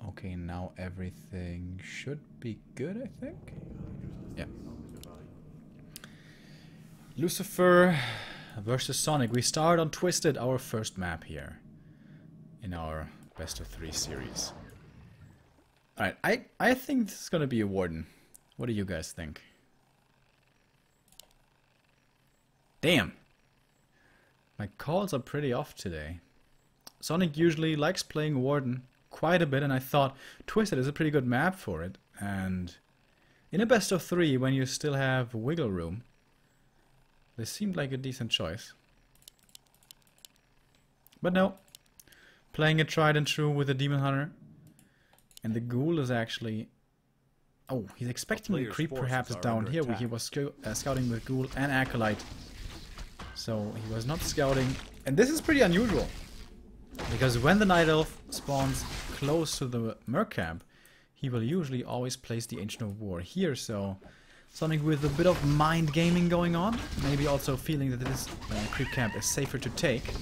Okay, now everything should be good, I think. Yeah. Lucifer versus Sonic. We start on Twisted, our first map here in our best of 3 series. Alright, I think this is gonna be a Warden. What do you guys think? Damn! My calls are pretty off today. Sonic usually likes playing Warden quite a bit, and I thought Twisted is a pretty good map for it. And in a best of 3, when you still have wiggle room, this seemed like a decent choice. But no. Playing it tried and true with the Demon Hunter. And the Ghoul is actually... Oh, he's expecting the creep perhaps down here. He was scouting with Ghoul and Acolyte. So he was not scouting. And this is pretty unusual. Because when the Night Elf spawns close to the Merc camp, he will usually always place the Ancient of War here. So Sonic with a bit of mind gaming going on. Maybe also feeling that this creep camp is safer to take.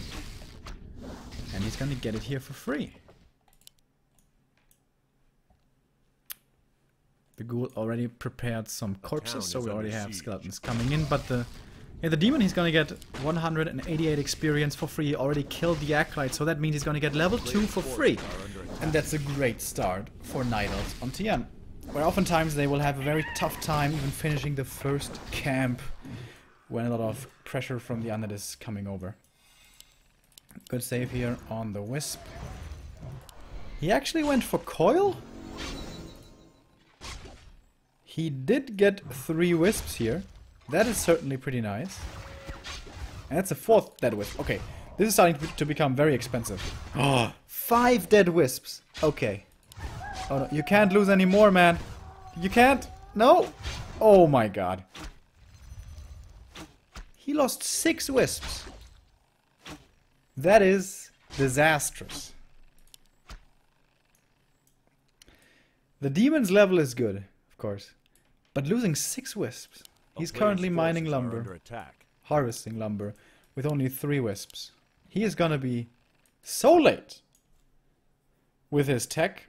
And he's gonna get it here for free. The Ghoul already prepared some corpses, so we already have skeletons coming in. But the Demon, he's gonna get 188 experience for free. He already killed the Acolyte, so that means he's gonna get level 2 for free. And that's a great start for Night Elves on TM. Where oftentimes they will have a very tough time even finishing the first camp when a lot of pressure from the Undead is coming over. Good save here on the Wisp. He actually went for Coil? He did get 3 Wisps here. That is certainly pretty nice. And that's a 4th dead Wisp. Okay, this is starting to become very expensive. Oh, 5 dead Wisps. Okay. Oh no, you can't lose any more, man. You can't? No? Oh my god. He lost 6 Wisps. That is disastrous. The Demon's level is good, of course. But losing 6 Wisps. He's currently mining lumber, harvesting lumber, with only 3 Wisps. He is gonna be so late with his tech.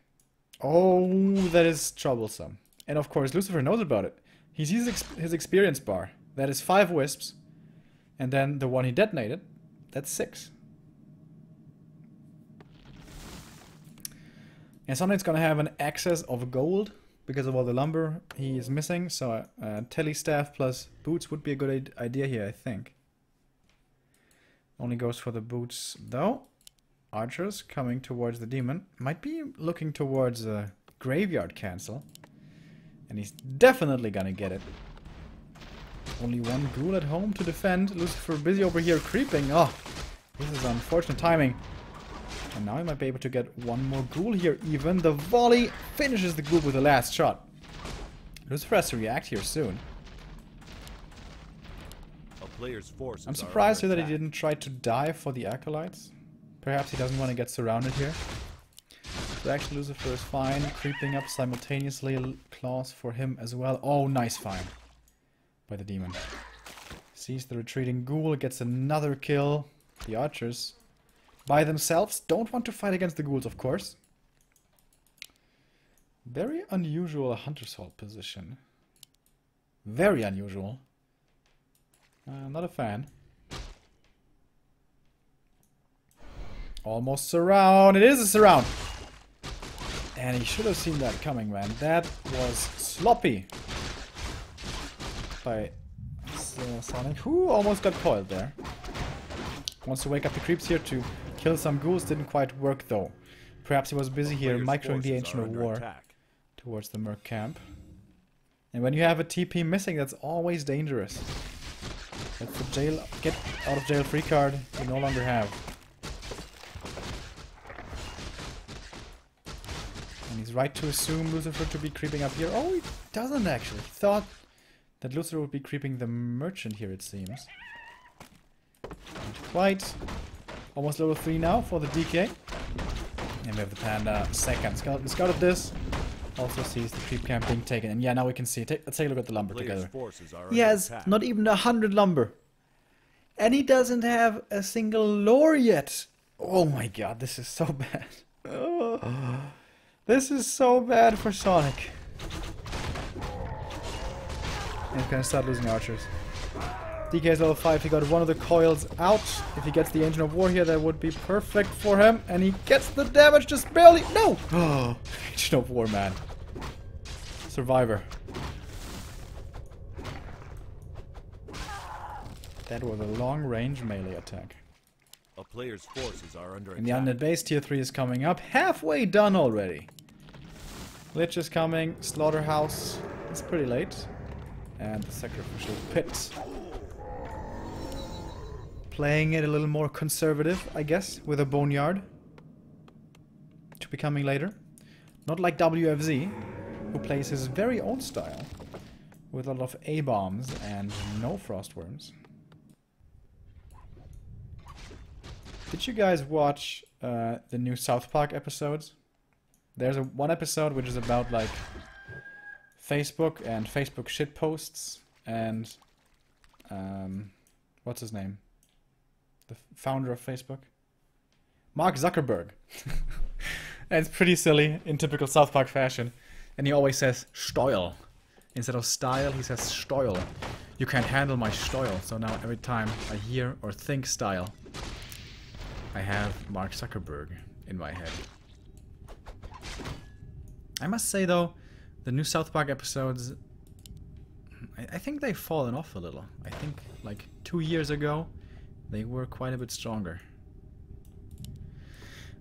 Oh, that is troublesome. And of course, Lucifer knows about it. He sees his experience bar. That is 5 Wisps. And then the one he detonated, that's 6. And Sonic's gonna have an excess of gold because of all the lumber he is missing, so telestaff plus boots would be a good idea here, I think. Only goes for the boots though. Archers coming towards the Demon. Might be looking towards a graveyard cancel. And he's definitely gonna get it. Only 1 Ghoul at home to defend. Lucifer busy over here creeping. Oh, this is unfortunate timing. And now he might be able to get 1 more Ghoul here even. The volley finishes the Ghoul with the last shot. Lucifer has to react here soon. I'm surprised here that he didn't try to dive for the Acolytes. Perhaps he doesn't want to get surrounded here. So actually Lucifer is fine. Creeping up simultaneously. Claws for him as well. Oh, nice find by the Demon. Sees the retreating Ghoul. Gets another kill. The Archers by themselves don't want to fight against the Ghouls, of course. Very unusual Hunter's Hold position. Very unusual. Not a fan. Almost surround. It is a surround. And he should have seen that coming, man. That was sloppy by Sonic, who almost got coiled there. Wants to wake up the creeps here to kill some Ghouls. Didn't quite work though. Perhaps he was busy here microing the Ancient of War towards the Merc camp. And when you have a TP missing, that's always dangerous. That's the jail, get out of jail free card you no longer have. And he's right to assume Lucifer to be creeping up here. Oh, he doesn't actually. He thought that Lucifer would be creeping the Merchant here, it seems. Not quite. Almost level 3 now for the DK. And we have the Panda second. Skeleton scouted this. Also sees the creep camp being taken. And yeah, now we can see. Let's take a look at the lumber together. He has not even 100 lumber. And he doesn't have a single lore yet. Oh my god, this is so bad. Oh. This is so bad for Sonic. And he's gonna start losing archers. DK is level 5, he got one of the coils out. If he gets the Engine of War here, that would be perfect for him. And he gets the damage just barely. No! Oh, Engine of War, man. Survivor. That was a long-range melee attack. A player's forces are under And the attack. undead base tier 3 is coming up. Halfway done already. Lich is coming. Slaughterhouse. It's pretty late. And the sacrificial pit. Playing it a little more conservative, I guess, with a boneyard. To be coming later. Not like WFZ, who plays his very own style. With a lot of A-bombs and no frostworms. Did you guys watch the new South Park episodes? There's one episode which is about like Facebook and Facebook shitposts and what's his name? The founder of Facebook? Mark Zuckerberg. And it's pretty silly in typical South Park fashion. And he always says Steuel. Instead of style, he says Steuel. You can't handle my Steuel. So now every time I hear or think style, I have Mark Zuckerberg in my head. I must say though, the new South Park episodes, I think they've fallen off a little. I think like 2 years ago, they were quite a bit stronger.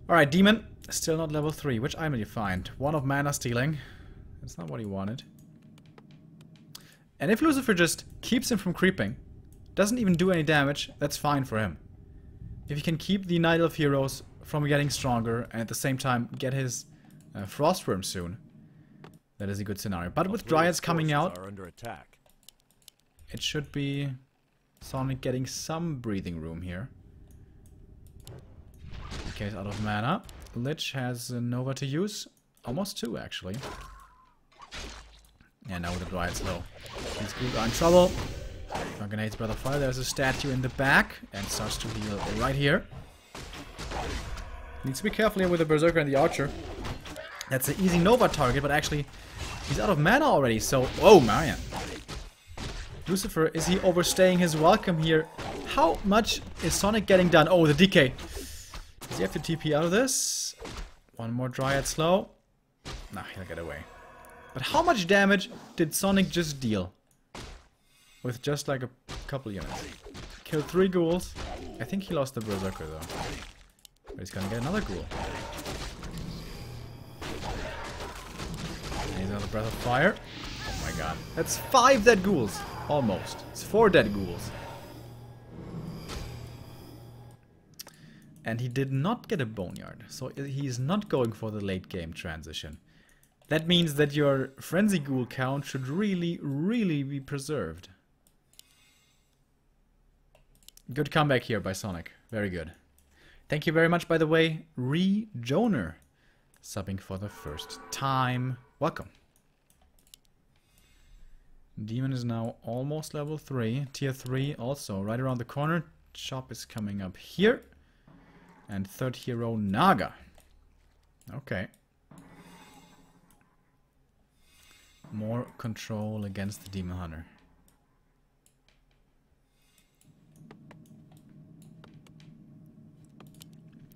Alright, Demon, still not level 3. Which item did you find? One of mana stealing. That's not what he wanted. And if Lucifer just keeps him from creeping, doesn't even do any damage, that's fine for him. If he can keep the Night Elf heroes from getting stronger and at the same time get his Frostworm soon, that is a good scenario. But with Dryads coming out, under attack. it should be Sonic getting some breathing room here. Okay, he's out of mana. Lich has Nova to use. Almost 2 actually. And now with the Dryads low. These groups are in trouble. Grenades, Breath of Fire. There's a statue in the back and starts to heal right here. Needs to be careful here with the Berserker and the Archer. That's an easy Nova target, but actually he's out of mana already, so... Oh, man. Lucifer, is he overstaying his welcome here? How much is Sonic getting done? Oh, the DK. Does he have to TP out of this? One more Dryad slow. Nah, he'll get away. But how much damage did Sonic just deal? With just like a couple units. Killed 3 ghouls. I think he lost the Berserker though. But he's gonna get another ghoul. And he's another Breath of Fire. Oh my god. That's 5 dead ghouls. Almost. It's 4 dead ghouls. And he did not get a Boneyard. So he's not going for the late game transition. That means that your Frenzy Ghoul count should really, really be preserved. Good comeback here by Sonic. Very good. Thank you very much, by the way, Rejoner, subbing for the first time. Welcome. Demon is now almost level 3. Tier 3 also right around the corner. Chop is coming up here. And third hero, Naga. Okay. More control against the Demon Hunter.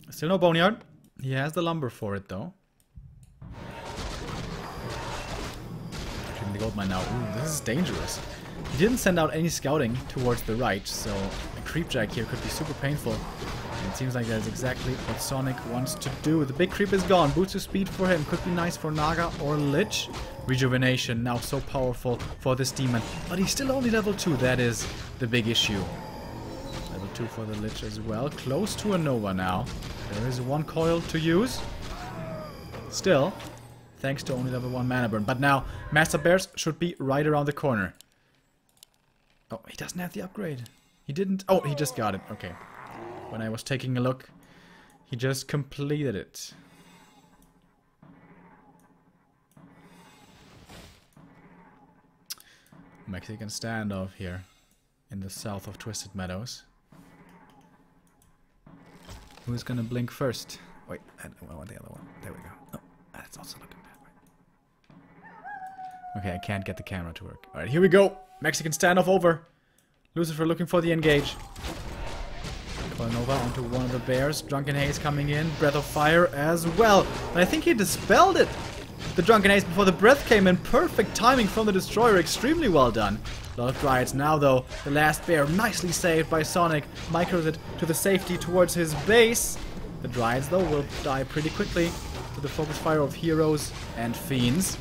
Still no Boneyard. He has the lumber for it though. Getting the gold mine now. Ooh, this is dangerous. He didn't send out any scouting towards the right, so a creep jack here could be super painful. And it seems like that's exactly what Sonic wants to do. The big creep is gone. Boost of speed for him. Could be nice for Naga or Lich. Rejuvenation now so powerful for this demon. But he's still only level 2. That is the big issue. Level 2 for the Lich as well. Close to a Nova now. There is 1 coil to use. Still, thanks to only level 1 mana burn. But now, Master Bears should be right around the corner. Oh, he doesn't have the upgrade. He didn't. Oh, he just got it. Okay. When I was taking a look, he just completed it. Mexican standoff here in the south of Twisted Meadows. Who's gonna blink first? Wait, I want the other one. There we go. Oh, that's also looking Okay, I can't get the camera to work. Alright, here we go. Mexican standoff over. Lucifer looking for the engage. Nova onto one of the bears. Drunken Haze coming in. Breath of Fire as well. And I think he dispelled it. The Drunken Haze before the breath came in. Perfect timing from the Destroyer. Extremely well done. A lot of Dryads now though. The last bear nicely saved by Sonik. Micros it to the safety towards his base. The Dryads though will die pretty quickly to the focus fire of heroes and fiends.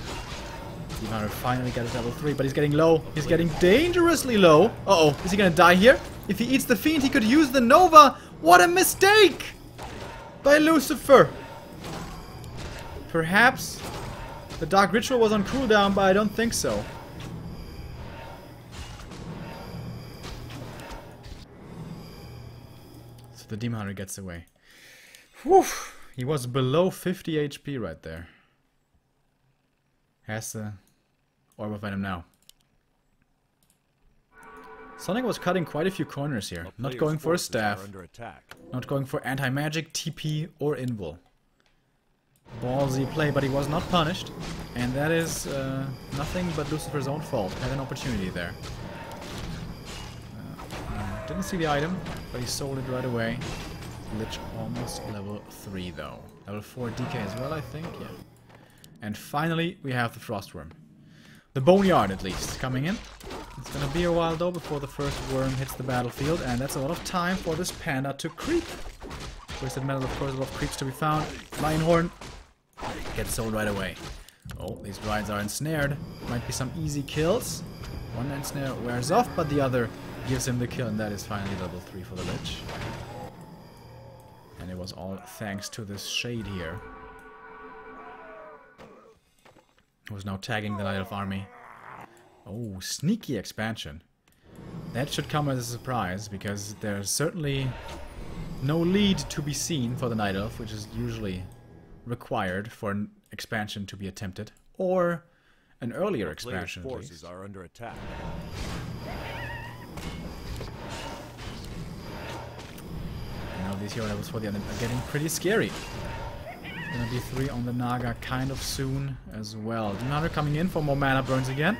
Demon finally got his level 3, but he's getting low. He's getting dangerously low. Uh-oh, is he gonna die here? If he eats the fiend, he could use the Nova. What a mistake by Lucifer. Perhaps the Dark Ritual was on cooldown, but I don't think so. So the Demon Hunter gets away. Whew. He was below 50 HP right there. Has the Orb of Venom now. Sonik was cutting quite a few corners here. Not going for a staff. Not going for anti-magic, TP, or invul. Ballsy play, but he was not punished. And that is nothing but Lucifer's own fault. Had an opportunity there. Didn't see the item, but he sold it right away. Lich almost level 3 though. Level 4 DK as well, I think, yeah. And finally, we have the Frostworm. The Boneyard, at least, coming in. It's gonna be a while, though, before the first worm hits the battlefield, and that's a lot of time for this panda to creep. Twisted Metal, of course, a lot of creeps to be found. Lionhorn gets sold right away. Oh, these Dryads are ensnared. Might be some easy kills. One ensnare wears off, but the other gives him the kill, and that is finally level 3 for the Lich. And it was all thanks to this shade here. Who's now tagging the Night Elf army. Oh, sneaky expansion. That should come as a surprise, because there's certainly no lead to be seen for the Night Elf, which is usually required for an expansion to be attempted, or an earlier expansion. Forces are under attack. And now these hero levels for the end are getting pretty scary. Gonna be 3 on the Naga kind of soon as well. Demon Hunter coming in for more mana burns again.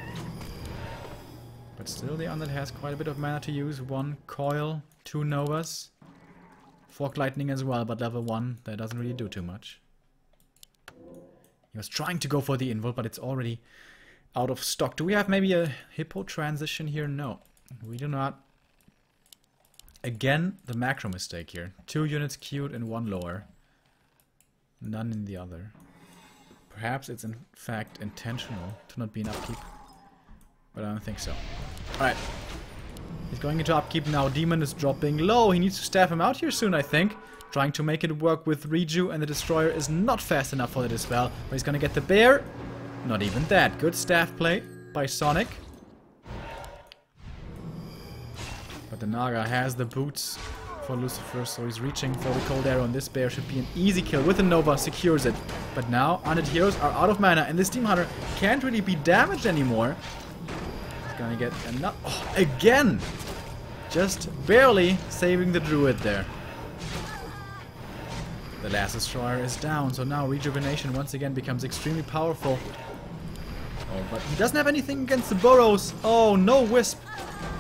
But still the Undead has quite a bit of mana to use. 1 coil, 2 Novas. Fork Lightning as well, but level 1, that doesn't really do too much. He was trying to go for the invul, but it's already out of stock. Do we have maybe a Hippo transition here? No, we do not. Again, the macro mistake here. 2 units queued and 1 lower. None in the other. Perhaps it's in fact intentional to not be an upkeep. But I don't think so. Alright. He's going into upkeep now. Demon is dropping low. He needs to staff him out here soon, I think. Trying to make it work with Reju, and the Destroyer is not fast enough for the Dispel. But he's gonna get the bear. Not even that. Good staff play by Sonik. But the Naga has the boots for Lucifer, so he's reaching for the cold arrow, and this bear should be an easy kill with the Nova, secures it. But now Undead heroes are out of mana, and this Demon Hunter can't really be damaged anymore. He's gonna get another. Oh, again! Just barely saving the Druid there. The last Destroyer is down, so now Rejuvenation once again becomes extremely powerful. Oh, but he doesn't have anything against the burrows. Oh, no Wisp.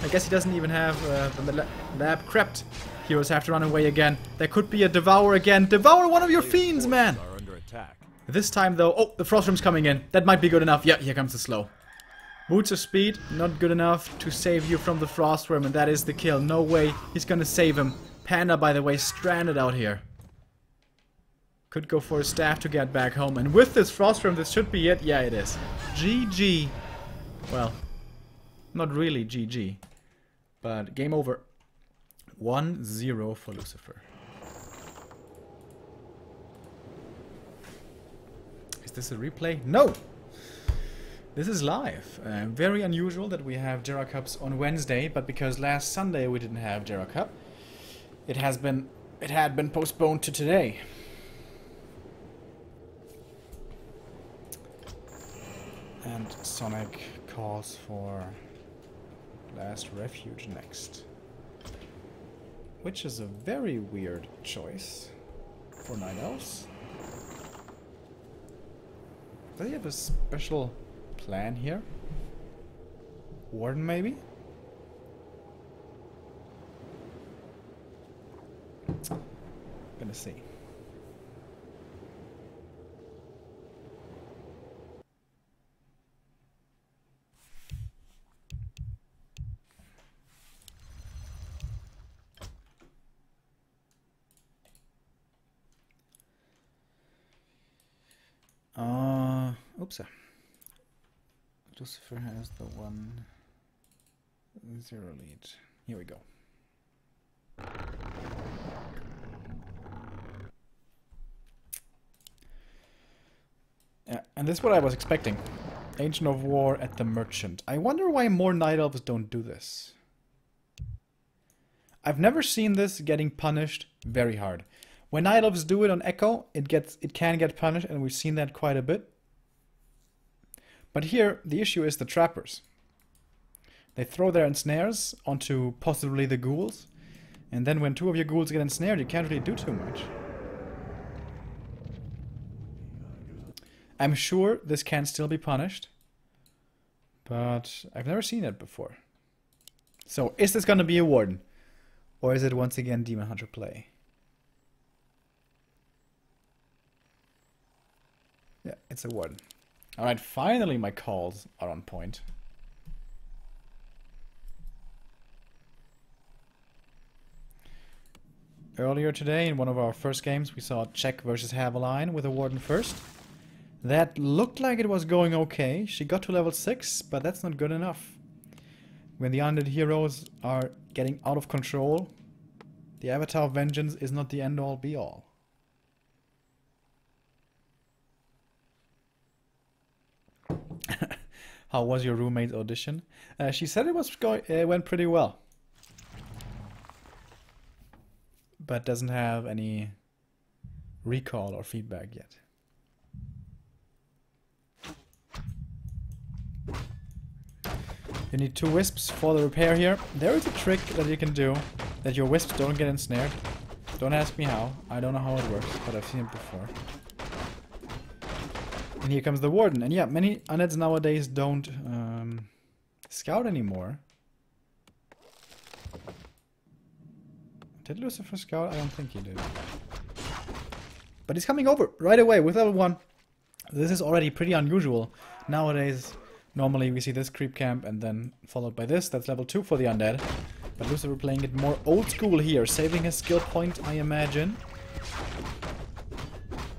I guess he doesn't even have the lab crept. Heroes have to run away again. There could be a Devour again. Devour one of your fiends, man! This time, though... Oh, the Frostworm's coming in. That might be good enough. Yeah, here comes the slow. Boots of Speed, not good enough to save you from the Frostworm, and that is the kill. No way he's gonna save him. Panda, by the way, stranded out here. Could go for a staff to get back home. And with this Frostworm, this should be it. Yeah, it is. GG. Well, not really GG. But game over. 1-0 for Lucifer. Is this a replay? No! This is live. Very unusual that we have Gera Cups on Wednesday, but because last Sunday we didn't have Gera Cup, it had been postponed to today. And Sonik calls for Last Refuge next. Which is a very weird choice for Night Elves. Does he have a special plan here? Warden, maybe? Gonna see. Oops. Lucifer has the 1-0 lead. Here we go. Yeah, and this is what I was expecting. Ancient of War at the Merchant. I wonder why more Night Elves don't do this. I've never seen this getting punished very hard. When Night Elves do it on Echo, it can get punished, and we've seen that quite a bit. But here, the issue is the trappers. They throw their ensnares onto possibly the ghouls, and then when two of your ghouls get ensnared, you can't really do too much. I'm sure this can still be punished, but I've never seen it before. So, is this going to be a Warden? Or is it once again Demon Hunter play? Yeah, it's a Warden. Alright, finally my calls are on point. Earlier today, in one of our first games, we saw Czech versus Haveline with a Warden first. That looked like it was going okay. She got to level 6, but that's not good enough. When the undead heroes are getting out of control, the Avatar of Vengeance is not the end-all be-all. How was your roommate's audition? She said it went pretty well. But doesn't have any recall or feedback yet. You need 2 wisps for the repair here. There is a trick that you can do that your wisps don't get ensnared. Don't ask me how. I don't know how it works, but I've seen it before. And here comes the Warden. And yeah, many undeads nowadays don't scout anymore. Did Lucifer scout? I don't think he did. But he's coming over right away with level 1. This is already pretty unusual. Nowadays, normally we see this creep camp and then followed by this. That's level 2 for the undead. But Lucifer playing it more old school here. Saving his skill point, I imagine.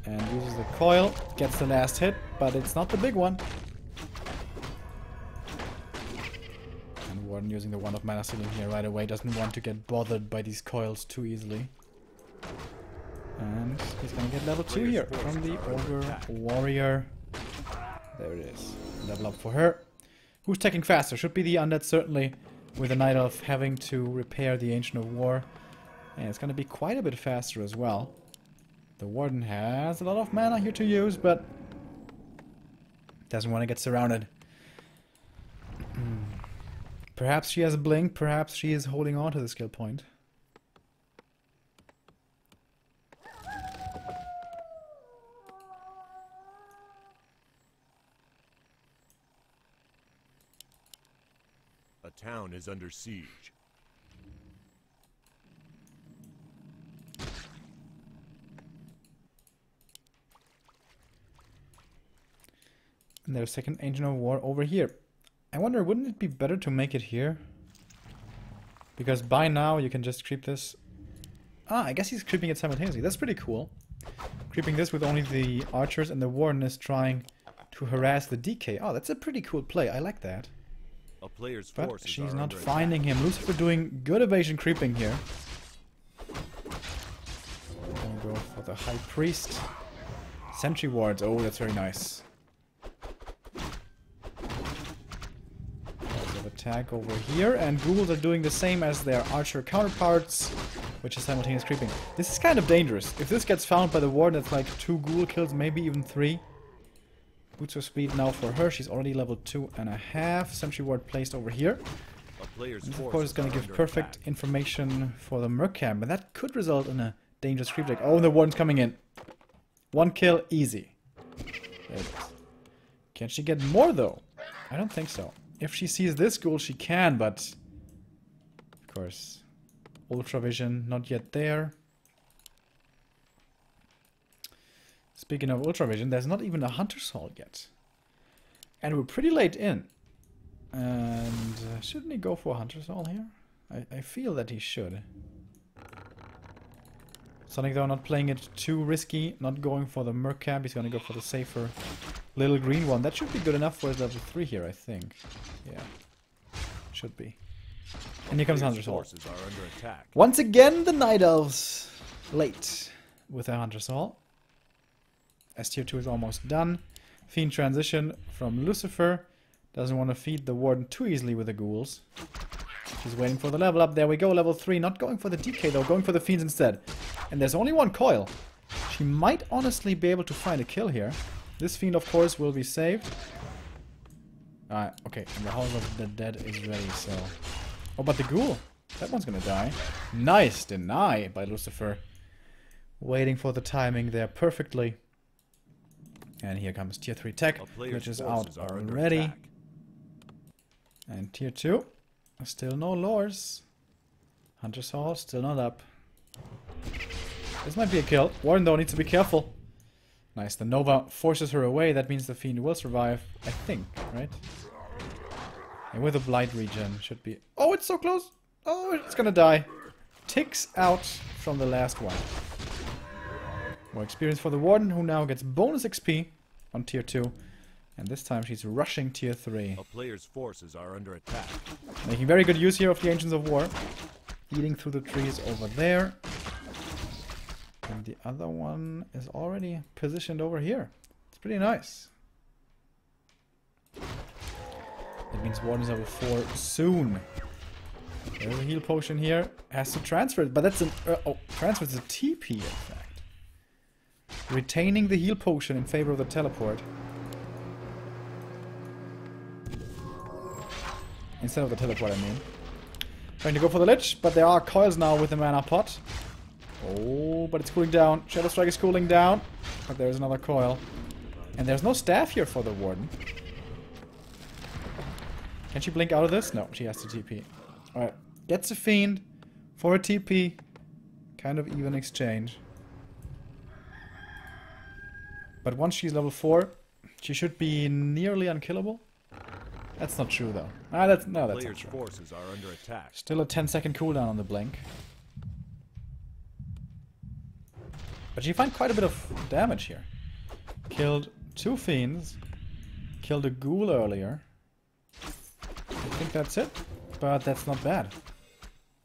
And uses the coil, gets the last hit, but it's not the big one. And Warden using the Wand of Mana Sealing here right away, doesn't want to get bothered by these coils too easily. And he's gonna get level 2 here from the Ogre Warrior. There it is. Level up for her. Who's taking faster? Should be the undead, certainly, with the Night Elf having to repair the Ancient of War. And it's gonna be quite a bit faster as well. The Warden has a lot of mana here to use, but doesn't want to get surrounded. Perhaps she has a blink, perhaps she is holding on to the skill point. A town is under siege. And there's second Ancient of War over here. I wonder, wouldn't it be better to make it here? Because by now you can just creep this. Ah, I guess he's creeping it simultaneously. That's pretty cool. Creeping this with only the archers, and the Warden is trying to harass the DK. Oh, that's a pretty cool play. I like that. A player's But forces she's are not under finding him. Lucifer doing good evasion creeping here. Gonna go for the High Priest. Sentry wards. Oh, that's very nice. Attack over here, and ghouls are doing the same as their archer counterparts, which is simultaneous creeping. This is kind of dangerous. If this gets found by the Warden, it's like 2 ghoul kills, maybe even 3. Boots of speed now for her. She's already level 2.5. Sentry ward placed over here. And of course, it's going to give perfect information for the Merc camp, and that could result in a dangerous creep deck. Oh, the Warden's coming in. 1 kill, easy. There it is. Can she get more though? I don't think so. If she sees this ghoul, she can, but... Of course. Ultravision, not yet there. Speaking of ultravision, there's not even a Hunter's Hall yet. And we're pretty late in. And shouldn't he go for a Hunter's Hall here? I feel that he should. Sonik, though, not playing it too risky. Not going for the Merc Cap. He's going to go for the safer little green one. That should be good enough for his level 3 here, I think. Yeah. Should be. And here comes Hunter's Hall. Once again, the Night Elves late with their Hunter's Hall. As tier 2 is almost done. Fiend transition from Lucifer. Doesn't want to feed the Warden too easily with the ghouls. She's waiting for the level up. There we go, level 3. Not going for the DK though, going for the Fiends instead. And there's only one coil. She might honestly be able to find a kill here. This Fiend, of course, will be saved. Okay, and the House of the Dead is ready, so... Oh, but the Ghoul! That one's gonna die. Nice! Deny by Lucifer. Waiting for the timing there perfectly. And here comes tier 3 tech, which is out already. And tier 2. Still no lores. Hunter's Hall still not up. This might be a kill. Warden though needs to be careful. Nice, the Nova forces her away. That means the Fiend will survive, I think, right? And with a Blight regen, should be... Oh, it's so close! Oh, it's gonna die. Ticks out from the last one. More experience for the Warden, who now gets bonus XP on tier 2. And this time she's rushing tier 3. A player's forces are under attack. Making very good use here of the Ancients of War. Eating through the trees over there. And the other one is already positioned over here. It's pretty nice. That means Warden is level 4 soon. There's a heal potion here. Has to transfer it, but that's an... transfer is a TP in fact. Retaining the heal potion in favor of the teleport. Instead of the teleport, I mean. Trying to go for the Lich, but there are coils now with the mana pot. Oh, but it's cooling down. Shadow Strike is cooling down. But there's another coil. And there's no staff here for the Warden. Can she blink out of this? No, she has to TP. Alright. Gets a Fiend for a TP. Kind of even exchange. But once she's level 4, she should be nearly unkillable. That's not true though. That's not true. Forces are under attack. Still a 10-second cooldown on the blink. But she found quite a bit of damage here. Killed 2 Fiends. Killed a Ghoul earlier. I think that's it. But that's not bad.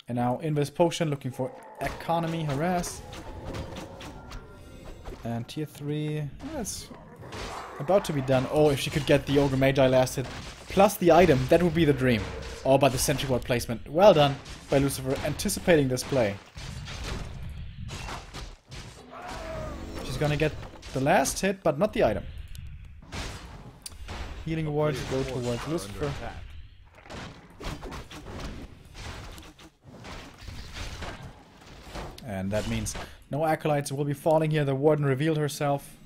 And now Invis Potion looking for Economy Harass. And tier 3, that's about to be done. Oh, if she could get the Ogre Magi last hit, plus the item, that would be the dream. Oh, but the Sentry Ward placement. Well done by Lucifer, anticipating this play. She's gonna get the last hit, but not the item. Healing awards go towards Lucifer. And that means no Acolytes will be falling here. The Warden revealed herself.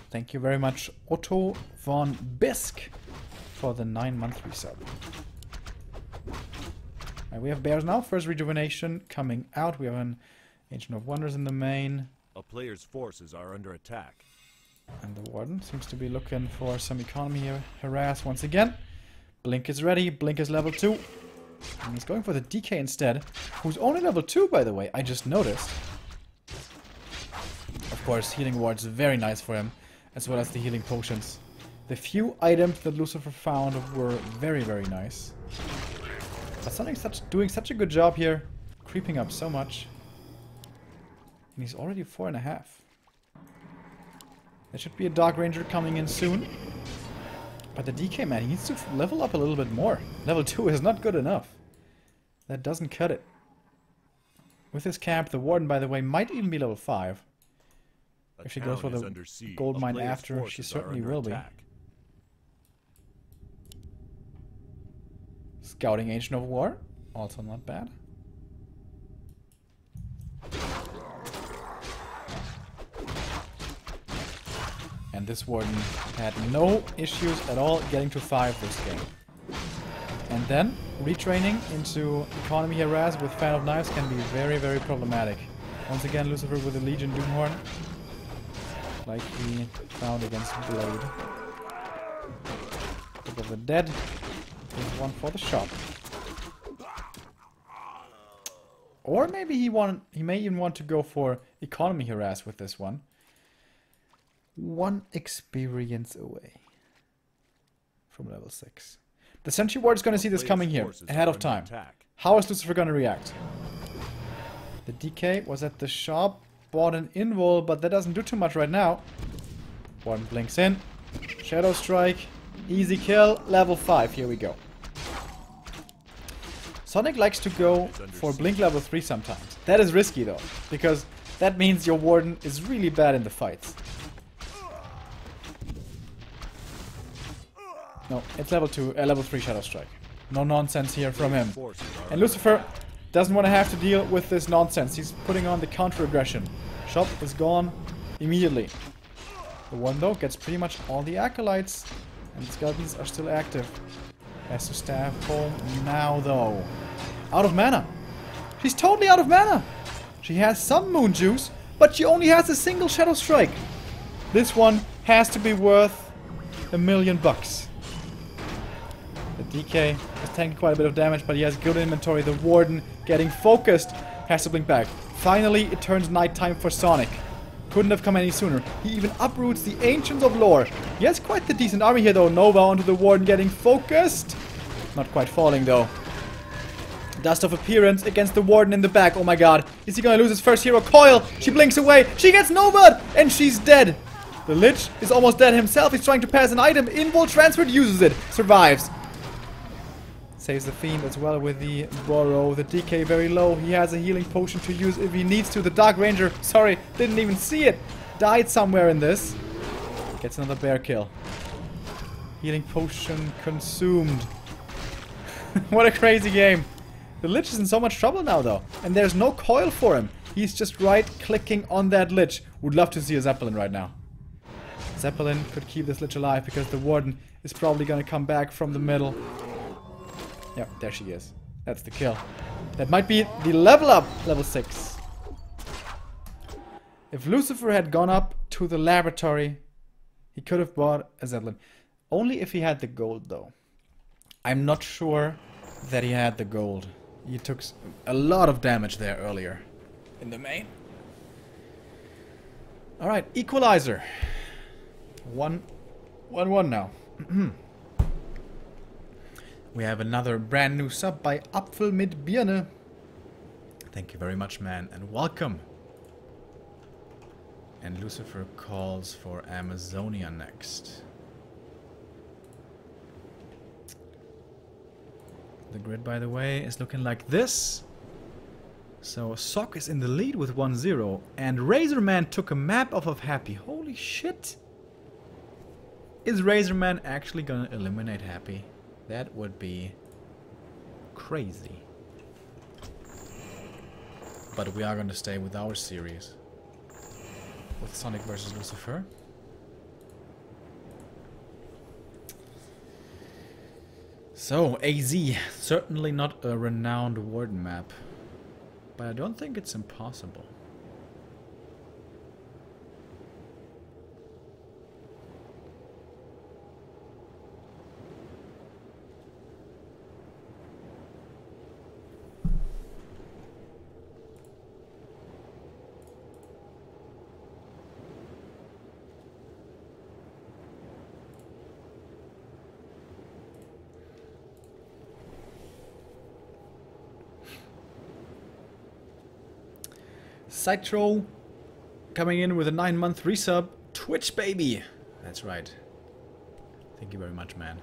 Thank you very much, Otto von Bisk, for the 9-month resub. We have bears now. First rejuvenation coming out. We have an Ancient of Wonders in the main. A player's forces are under attack. And the Warden seems to be looking for some economy harass once again. Blink is ready. Blink is level 2. And he's going for the DK instead, who's only level 2, by the way. I just noticed. Of course, healing wards very nice for him, as well as the healing potions. The few items that Lucifer found were very, very nice. But Sonic's doing such a good job here, creeping up so much. And he's already 4.5. There should be a Dark Ranger coming in soon. But the DK, man, he needs to level up a little bit more. Level 2 is not good enough. That doesn't cut it. With his camp, the Warden, by the way, might even be level 5. If she goes for the gold mine after, she certainly will be. Scouting Ancient of War, also not bad. And this Warden had no issues at all getting to 5 this game. And then, retraining into Economy Harass with Fan of Knives can be very, very problematic. Once again, Lucifer with the Legion Doomhorn. Like he found against Blade. Book of the Dead. Here's one for the shop. Or maybe he may even want to go for Economy Harass with this one. 1 experience away from level 6. The Sentry Ward is going to see this coming here, ahead of time. How is Lucifer going to react? The DK was at the shop, bought an invul, but that doesn't do too much right now. Warden blinks in. Shadow Strike. Easy kill. Level 5. Here we go. Sonik likes to go for Blink level 3 sometimes. That is risky though, because that means your Warden is really bad in the fights. No, it's level 3 Shadow Strike. No nonsense here from him. And Lucifer doesn't want to have to deal with this nonsense. He's putting on the counter aggression. Shop is gone immediately. The one though gets pretty much all the acolytes, and the skeletons are still active. Has to staff home now though. Out of mana. She's totally out of mana. She has some moon juice, but she only has a single Shadow Strike. This one has to be worth $1 million. The DK is tanking quite a bit of damage, but he has good inventory. The Warden, getting focused, has to blink back. Finally, it turns nighttime for Sonik. Couldn't have come any sooner. He even uproots the Ancients of Lore. He has quite the decent army here though. Nova onto the Warden, getting focused. Not quite falling though. Dust of Appearance against the Warden in the back. Oh my god. Is he gonna lose his first hero? Coil! She blinks away. She gets Nova! And she's dead. The Lich is almost dead himself. He's trying to pass an item. Invul transferred, uses it. Survives. Saves the Fiend as well with the Burrow. The DK very low. He has a healing potion to use if he needs to. The Dark Ranger, sorry, didn't even see it. Died somewhere in this. Gets another bear kill. Healing potion consumed. What a crazy game. The Lich is in so much trouble now though. And there's no coil for him. He's just right-clicking on that Lich. Would love to see a Zeppelin right now. Zeppelin could keep this Lich alive because the Warden is probably going to come back from the middle. Yep, there she is. That's the kill. That might be the level up, level 6. If Lucifer had gone up to the laboratory, he could have bought a Zeppelin. Only if he had the gold though. I'm not sure that he had the gold. He took a lot of damage there earlier in the main. Alright, Equalizer. 1-1 now. We have another brand new sub by Apfel mit Birne. Thank you very much, man, and welcome. And Lucifer calls for Amazonia next. The grid, by the way, is looking like this. So Sock is in the lead with 1-0, and Razorman took a map off of Happy. Holy shit! Is Razorman actually gonna eliminate Happy? That would be crazy. But we are going to stay with our series. With Sonik versus Lucifer. So, AZ. Certainly not a renowned Warden map. But I don't think it's impossible. Citro coming in with a 9-month resub. Twitch baby. That's right. Thank you very much, man.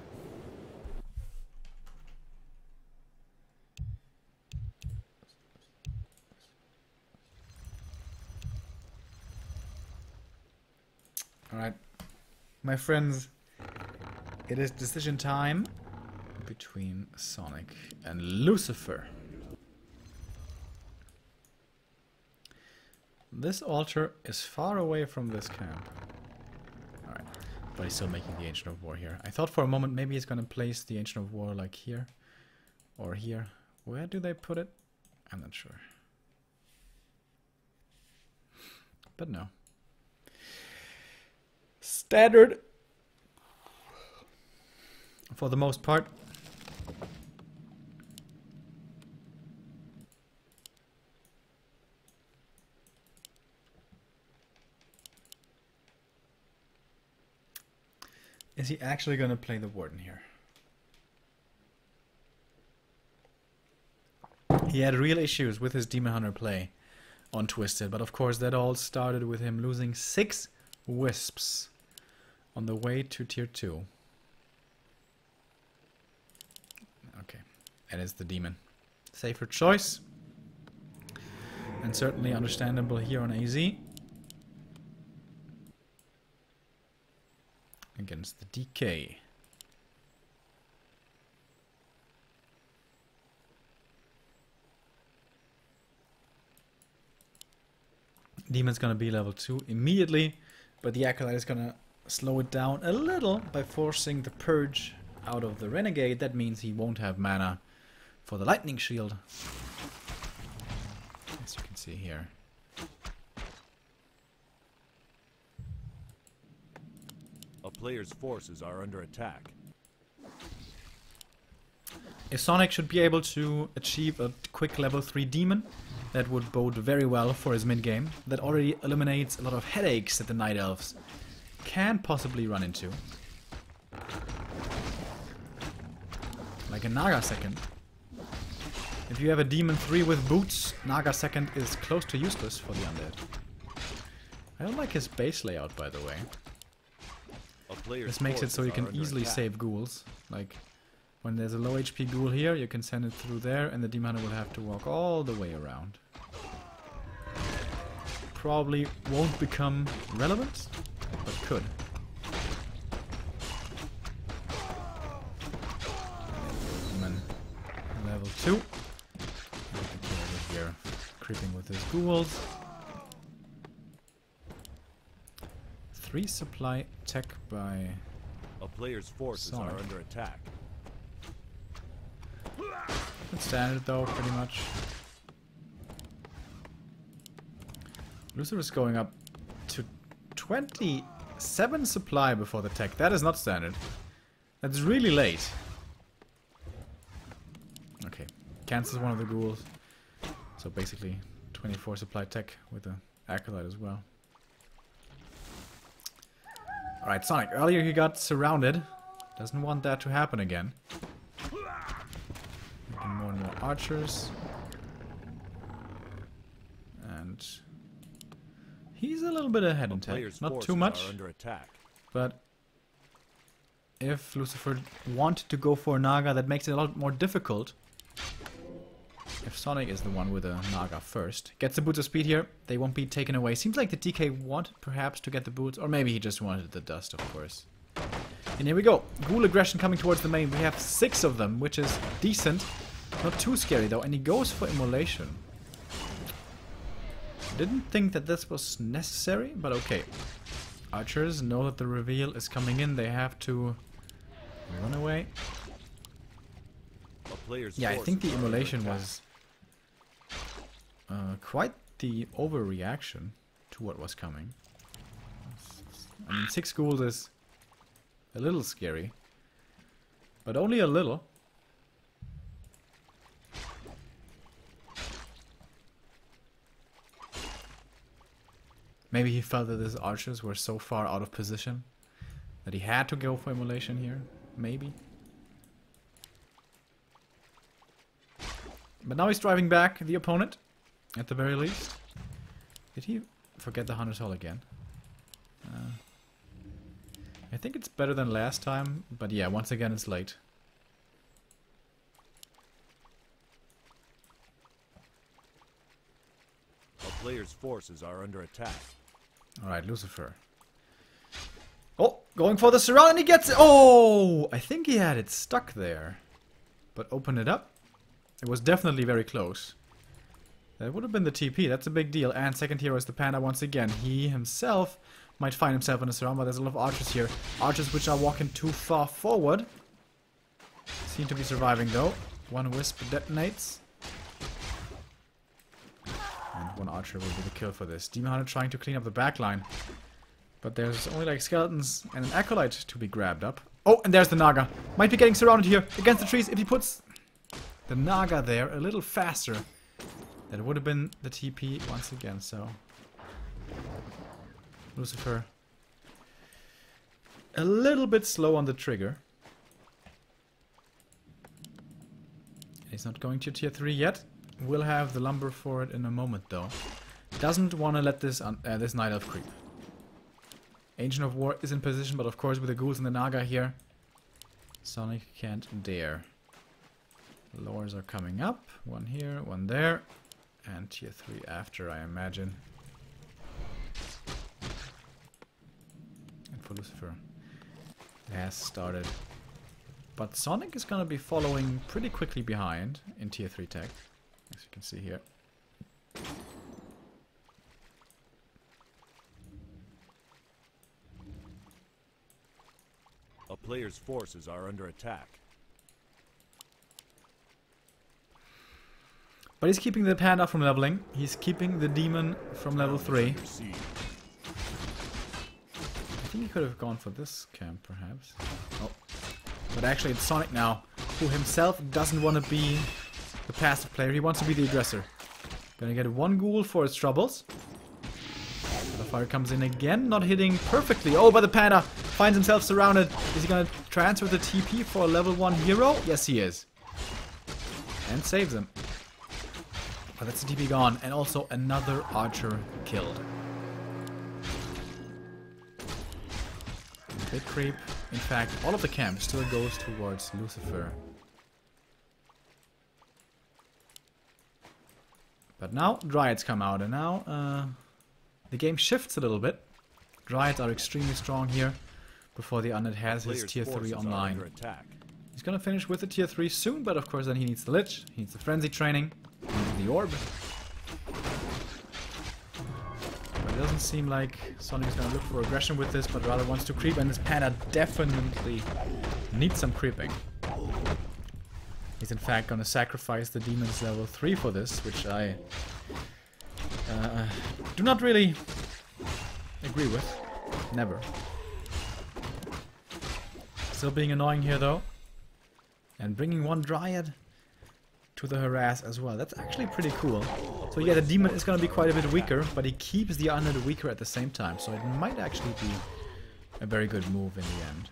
Alright. My friends, it is decision time between Sonik and Lucifer. This altar is far away from this camp. Alright. But he's still making the Ancient of War here. I thought for a moment maybe he's gonna place the Ancient of War like here. Or here. Where do they put it? I'm not sure. But no. Standard. For the most part. Is he actually going to play the Warden here? He had real issues with his Demon Hunter play on Twisted, but of course that all started with him losing 6 Wisps on the way to Tier 2. Okay, and it's the Demon. Safer choice. And certainly understandable here on AZ. Against the DK. Demon's gonna be level 2 immediately, but the Acolyte is gonna slow it down a little by forcing the Purge out of the Renegade. That means he won't have mana for the Lightning Shield. As you can see here. A player's forces are under attack. If Sonik should be able to achieve a quick level 3 Demon, that would bode very well for his mid-game. That already eliminates a lot of headaches that the Night Elves can possibly run into. Like a Naga second. If you have a Demon 3 with boots, Naga second is close to useless for the Undead. I don't like his base layout, by the way. This makes it so you can easily save ghouls. Like, when there's a low HP ghoul here, you can send it through there, and the Demon Hunter will have to walk all the way around. Probably won't become relevant, but could. Demon level 2. Over here, creeping with his ghouls. 3 supply tech by a player's forces Sonik. are under attack. It's standard though, pretty much. Lucifer is going up to 27 supply before the tech. That is not standard. That's really late. Okay, cancels one of the ghouls. So basically 24 supply tech with the Acolyte as well. Alright, Sonik. Earlier he got surrounded. Doesn't want that to happen again. Making more and more archers. And he's a little bit ahead in tech. Not too much. Under attack. But if Lucifer wanted to go for a Naga, that makes it a lot more difficult. If Sonik is the one with a Naga first. Gets the boots of speed here. They won't be taken away. Seems like the DK wanted perhaps to get the boots. Or maybe he just wanted the dust, of course. And here we go. Ghoul aggression coming towards the main. We have 6 of them, which is decent. Not too scary though. And he goes for immolation. Didn't think that this was necessary, but okay. Archers know that the reveal is coming in. They have to run away. Yeah, I think the immolation was quite the overreaction to what was coming. I mean, 6 ghouls is a little scary, but only a little. Maybe he felt that his archers were so far out of position that he had to go for immolation here. Maybe. But now he's driving back the opponent, at the very least. Did he forget the Hunter's Hall again? I think it's better than last time, but yeah, once again it's late. A player's forces are under attack. Alright, Lucifer. Oh, going for the surround and he gets it! Oh! I think he had it stuck there. But open it up. It was definitely very close. That would have been the TP, that's a big deal. And second hero is the Panda once again. He himself might find himself in a surround, but there's a lot of archers here. Archers which are walking too far forward. Seem to be surviving though. One wisp detonates. And one archer will be the kill for this. Demon Hunter trying to clean up the backline. But there's only like skeletons and an acolyte to be grabbed up. Oh, and there's the Naga. Might be getting surrounded here against the trees. If he puts the Naga there a little faster, that would have been the TP once again. So Lucifer a little bit slow on the trigger. He's not going to tier 3 yet. We'll have the lumber for it in a moment though. Doesn't want to let this this Night Elf creep. Ancient of War is in position, but of course with the ghouls and the Naga here, Sonik can't dare. The lowers are coming up. One here, one there. And tier 3 after, I imagine. And for Lucifer, it has started. But Sonik is going to be following pretty quickly behind in tier 3 tech, as you can see here. A player's forces are under attack. But he's keeping the panda from leveling. He's keeping the demon from level 3. I think he could have gone for this camp, perhaps. Oh. But actually it's Sonik now, who himself doesn't want to be the passive player. He wants to be the aggressor. Gonna get one ghoul for his troubles. The fire comes in again, not hitting perfectly. Oh, but the panda finds himself surrounded. Is he gonna transfer the TP for a level 1 hero? Yes, he is. And saves him. But that's the TP gone. And also another archer killed. Big creep. In fact, all of the camp still goes towards Lucifer. But now Dryads come out, and now the game shifts a little bit. Dryads are extremely strong here before the Undead has his tier 3 online. He's gonna finish with the tier 3 soon, but of course then he needs the Lich, he needs the Frenzy training, he needs the Orb. But it doesn't seem like Sonik is gonna look for aggression with this, but rather wants to creep, and this Panda definitely needs some creeping. He's in fact gonna sacrifice the Demon's level 3 for this, which I do not really agree with. Never. Still being annoying here though. And bringing one Dryad to the harass as well. That's actually pretty cool. So yeah, the Demon is gonna be quite a bit weaker, but he keeps the Undead weaker at the same time. So it might actually be a very good move in the end.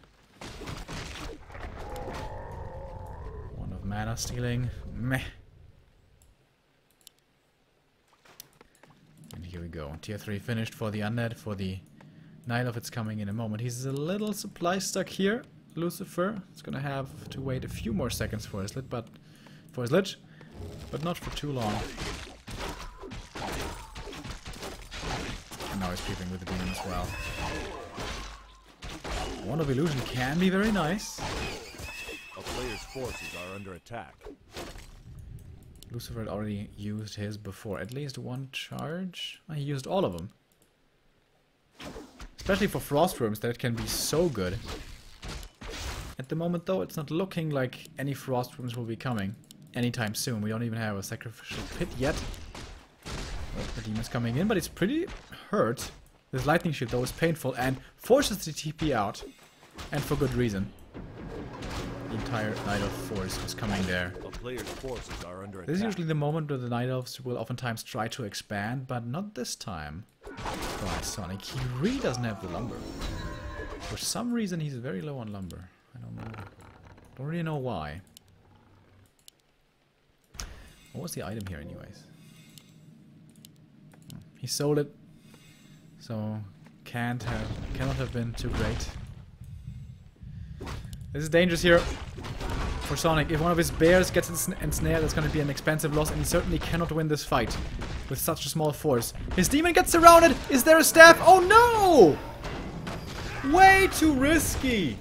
One of mana stealing. Meh. And here we go. Tier 3 finished for the Undead. For the Night Elf, it's coming in a moment. He's a little supply stuck here. Lucifer is gonna have to wait a few more seconds for his Lich, but not for too long. And now he's creeping with the Demon as well. Wand of Illusion can be very nice. A player's forces are under attack. Lucifer had already used his before. At least one charge. He used all of them. Especially for Frost Worms, that can be so good. At the moment though, it's not looking like any Frost Worms will be coming anytime soon. We don't even have a Sacrificial Pit yet. Oh, the Demon's coming in, but it's pretty hurt. This Lightning Shield though is painful and forces the TP out. And for good reason. The entire Night Elf force is coming there. A player's forces are under attack. This is usually the moment where the Night Elves will oftentimes try to expand, but not this time. By Sonik, he really doesn't have the lumber. For some reason he's very low on lumber. I don't know. Don't really know why. What was the item here anyways? He sold it. So cannot have been too great. This is dangerous here for Sonik. If one of his bears gets ensnared, that's going to be an expensive loss, and he certainly cannot win this fight with such a small force. His Demon gets surrounded! Is there a staff? Oh no! Way too risky!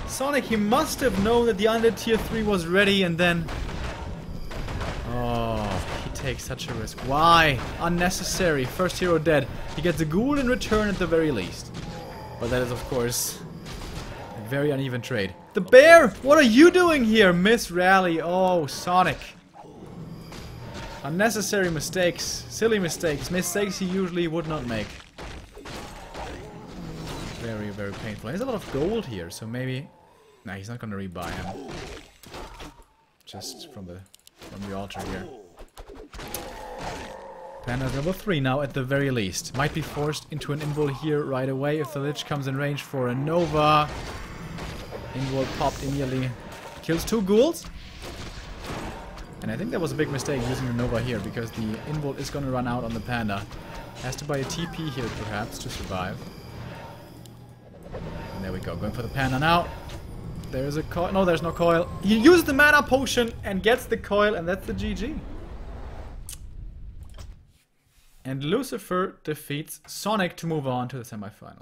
Sonik, he must have known that the Undead tier 3 was ready, and then... Oh, he take such a risk? Why? Unnecessary. First hero dead. He gets a ghoul in return at the very least. But that is, of course, a very uneven trade. The bear! What are you doing here? Miss Rally. Oh, Sonic. Unnecessary mistakes. Silly mistakes. Mistakes he usually would not make. Very, very painful. There's a lot of gold here, so maybe... Nah, he's not gonna rebuy him. Just from the altar here. Panda's level 3 now at the very least. Might be forced into an invul here right away if the Lich comes in range for a Nova. Invul popped immediately. Kills 2 ghouls. And I think that was a big mistake using the Nova here because the invul is gonna run out on the Panda. Has to buy a TP here perhaps to survive. And there we go. Going for the Panda now. There's a coil. No, there's no coil. He used the mana potion and gets the coil, and that's the GG. And Lucifer defeats Sonik to move on to the semifinal.